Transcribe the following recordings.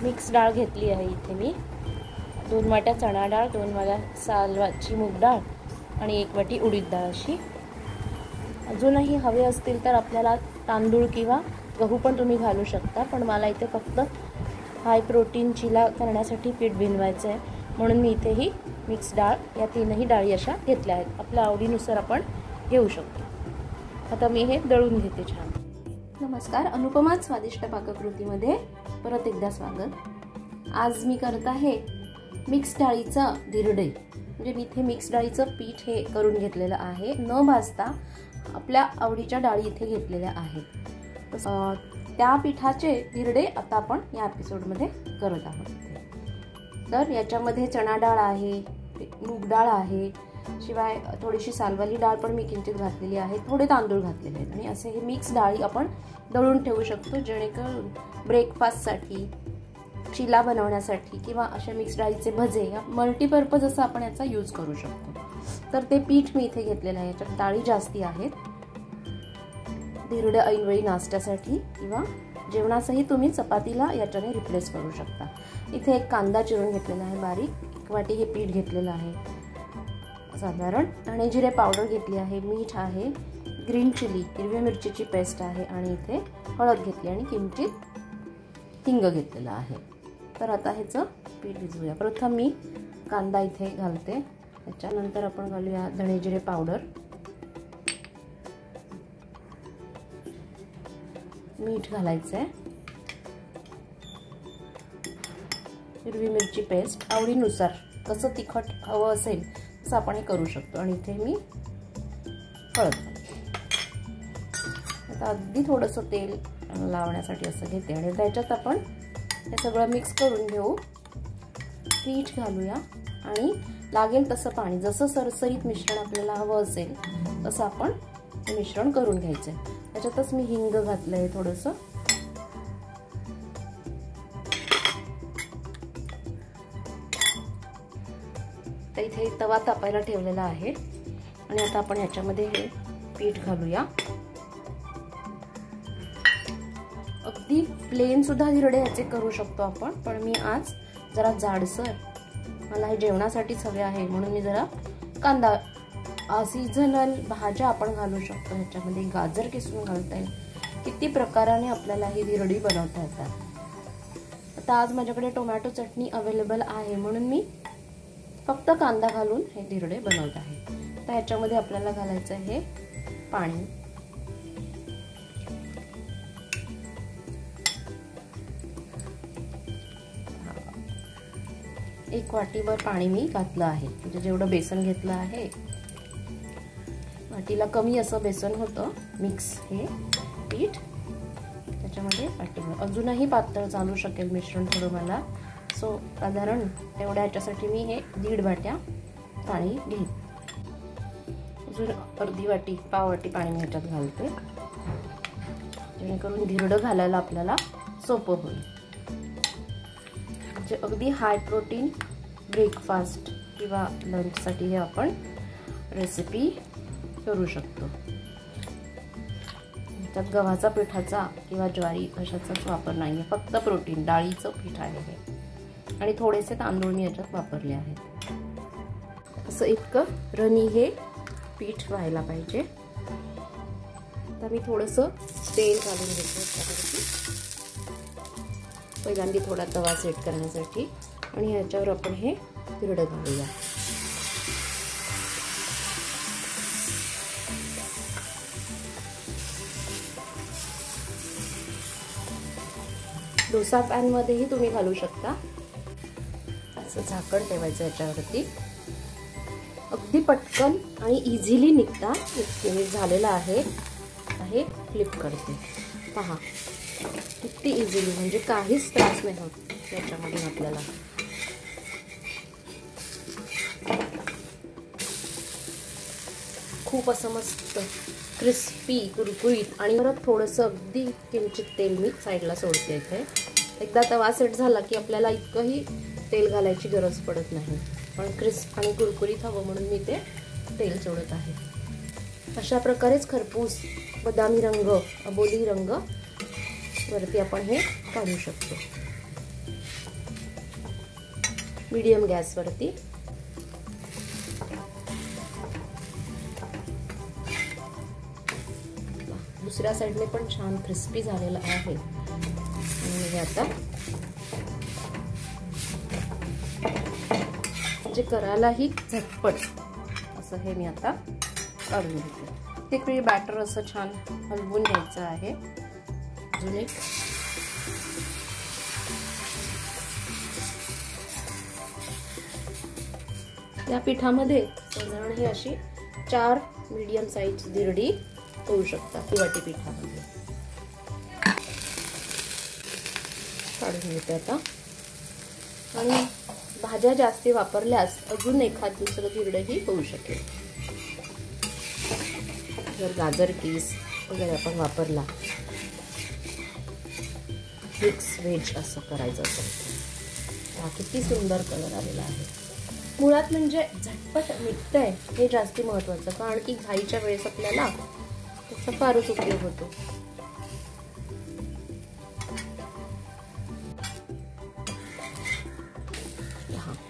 Mix डाळ घेतली आहे इथे मी 2 वाट्या चणा डाळ, 2 वाट्या सालवाची मूग डाळ आणि 1 वाटी उडीद डाळ अशी। अजूनही हवे असतील तर आपल्याला तांदूळ किंवा गहू पण तुम्ही घालू शकता, पण मला इथे फक्त हाय प्रोटीन चिला करण्यासाठी पीठ भिनवायचं आहे म्हणून मी इथे ही मिक्स डाळ या 3ही डाळी अशा घेतल्या आहेत। आपल्या आवडीनुसार आपण घेऊ शकतो। आता मी हे दळून घेते छान। नमस्कार, अनुपमा स्वादिष्ट पाककृतीमध्ये परत एकदा स्वागत। आज मी करत आहे मिक्स डाळीचा धिरडे। म्हणजे मी इथे मिक्स डाळीचं पीठ हे करून घेतलेलं आहे, न भाजता आपल्या आवडीच्या डाळी इथे घेतलेल्या आहेत। त्या पिठाचे धिरडे आता आपण या एपिसोडमध्ये करत आहोत। तर याच्यामध्ये चणा डाळ आहे, मूग डाळ आहे, शिवाय थोडीशी सालवाली डाळ पण मी किंचित घातलेली आहे, थोडे तांदूळ घातलेले आहेत आणि असे हे मिक्स डाळी आपण दळून ठेवू शकतो, जेणेकरून ब्रेकफास्टसाठी, चिला बनवण्यासाठी किंवा अशा मिक्स डाळीचे भजे या मल्टीपर्पज असं आपण याचा यूज करू शकतो। तर ते पीठ मी इथे घेतलेलं आहे, याच्यात डाळी जास्ती आहेत। धिरडे ऐनवेळी नाश्त्यासाठी किंवा जेवणासही तुम्ही चपातीला याच्याने रिप्लेस करू शकता। इथे एक कांदा चिरून घेतलेला आहे बारीक, 1 वाटी हे पीठ घेतलेलं आहे साधारण, धणे जिरे पावडर घेतली आहे, मीठ आहे, ग्रीन चिली हिरव्या मिरचीची पेस्ट आहे आणि इथे हळद घेतली आणि किंचित हिंग घेतलेला आहे। तर आता ह्याचं पीठ भिजवूया। प्रथम मी कांदा इथे घालते, त्याच्यानंतर आपण घालूया धणे जिरे पावडर, मीठ घालायचंय, हिरवी मिरची पेस्ट आवडीनुसार, कसं तिखट हवं असेल तसं आपण हे करू शकतो आणि इथे मी हळद। आता अगदी थोडंसं तेल लावण्यासाठी असं घेते आणि त्याच्यात आपण हे सगळं मिक्स करून घेऊ। पीठ घालूया आणि लागेल तसं पाणी, जसं सरसरीत मिश्रण आपल्याला हवं असेल तसं आपण हे मिश्रण करून घ्यायचं आहे। त्याच्यातच मी हिंग घातलंय थोडंसं, तर इथे तवा तापायला ठेवलेला आहे आणि आता आपण ह्याच्यामध्ये हे पीठ घालूया। अगदी प्लेन सुद्धा धिरडे ह्याचे करू शकतो आपण, पण मी आज जरा जाडसर, मला हे जेवणासाठीच हवे आहे म्हणून मी जरा कांदा, सीझनल भाज्या आपण घालू शकतो ह्याच्यामध्ये, गाजर किसून घालता येईल, किती प्रकाराने आपल्याला ही धिरडी बनवता येतात। आता आज माझ्याकडे टोमॅटो चटणी अवेलेबल आहे म्हणून मी फक्त कांदा घालून हे धिरडे बनवत आहे। तर ह्याच्यामध्ये आपल्याला घालायचं आहे पाणी, एक वाटीभर पाणी मी घातलं आहे, म्हणजे जेवढं बेसन घेतलं आहे वाटीला कमी असं बेसन होतं मिक्स हे पीठ, त्याच्यामध्ये वाटीभर। अजूनही पातळ चालू शकेल मिश्रण थोडं मला, सो साधारण एवढ्या ह्याच्यासाठी मी हे 1.5 वाट्या पाणी घेईन। अजून अर्धी वाटी, पाव वाटी पाणी मी ह्याच्यात घालते, जेणेकरून धिरडं घालायला आपल्याला सोपं होईल। म्हणजे अगदी हाय प्रोटीन ब्रेकफास्ट किंवा लंचसाठी हे आपण रेसिपी करू शकतो। त्यात गव्हाचा पिठाचा किंवा ज्वारी कशाचाच वापर नाही आहे, फक्त प्रोटीन डाळीचं पीठ आहे हे, आणि थोडेसे तांदूळ मी याच्यात वापरले आहेत। असं इतकं रनी हे पीठ व्हायला पाहिजे। आता मी थोडंसं तेल घालून घेतो त्याच्यावरती, पहिल्यांदा थोडा तवा सेट करण्यासाठी, आणि ह्याच्यावर आपण हे धिरडं घालूया। डोसा पॅन मध्येही तुम्ही घालू शकता। असं झाकण ठेवायचं याच्यावरती, अगदी पटकन आणि इझिली निघता इतके झालेलं आहे। हे फ्लिप करते, पहा किती इझिली, म्हणजे काहीच त्रास नाही होत त्याच्यामध्ये आपल्याला। खूप असं मस्त क्रिस्पी कुरकुरीत, आणि परत थोडंसं अगदी किंचित तेल मी साईडला सोडते इथे। एकदा तवा सेट झाला की आपल्याला इतकंही तेल घालायची गरज पडत नाही, पण क्रिस्प आणि कुरकुरीत हवं म्हणून मी ते तेल सोडत आहे। अशा प्रकारेच खरपूस बदामी रंग, अबोली रंग वरती आपण हे काढू शकतो। मीडियम गॅसवरती. दुसऱ्या साईडने पण छान क्रिस्पी झालेला आहे. आणि हे आता म्हणजे करायलाही झटपट असं हे मी आता काढून घेते. ते बॅटर असं छान हलवून घ्यायचं आहे. अजून एक या पिठामध्ये साधारण ही अशी 4 मीडियम साईज धिरडी होऊ शकतात. ही वाटी पिठामध्ये काढून घेते आता. आणि भाज्या जास्ती वापरल्यास अजून एखाद दुसरं धिरडंही होऊ शकेल. जर गाजर कीस वगैरे आपण वापरला, मिक्स व्हेज असं करायचं असेल. हा किती सुंदर कलर आलेला आहे. मुळात म्हणजे झटपट निघतंय हे जास्ती महत्त्वाचं, कारण की घाईच्या वेळेस आपल्याला त्याचा फारच उपयोग होतो.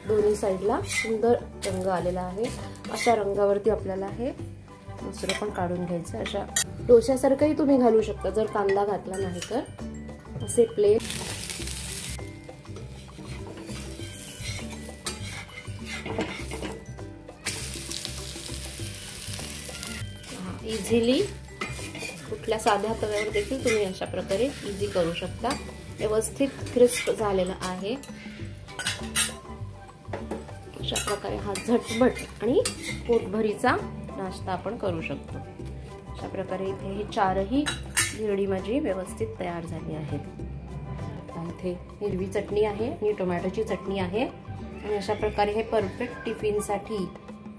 दोन्ही साईडला सुंदर रंग आलेला आहे. अशा रंगावरती आपल्याला हे दुसरं पण काढून घ्यायचं. अशा डोश्यासारखंही तुम्ही घालू शकता जर कांदा घातला नाही तर. असे प्लेन इझिली कुठल्या साध्या तव्यावर देखील तुम्ही अशा प्रकारे इझी करू शकता. व्यवस्थित क्रिस्प झालेला आहे. अशा प्रकारे हा झटपट आणि पोटभरीचा नाश्ता आपण करू शकतो. अशा प्रकारे इथे हे 4ही धिरडी माझी व्यवस्थित तयार झाली आहेत. इथे हिरवी चटणी आहे आणि टोमॅटोची चटणी आहे. आणि अशा प्रकारे हे परफेक्ट टिफिनसाठी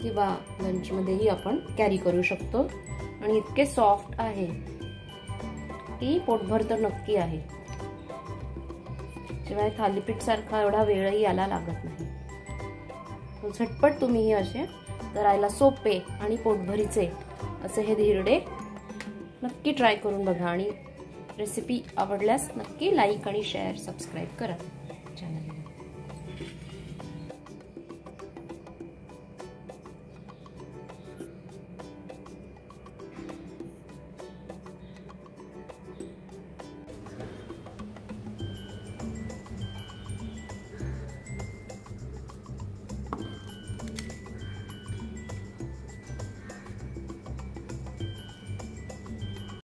किंवा लंचमध्येही आपण कॅरी करू शकतो. आणि इतके सॉफ्ट आहे की पोटभर तर नक्की आहे. शिवाय थालीपीठ सारखा एवढा वेळही याला लागत नाही. झटपट तुम्ही असे करायला सोपे आणि पोटभरीचे असे हे धिरडे नक्की ट्राय करून बघा. आणि रेसिपी आवडल्यास नक्की लाईक आणि शेअर सबस्क्राईब करा.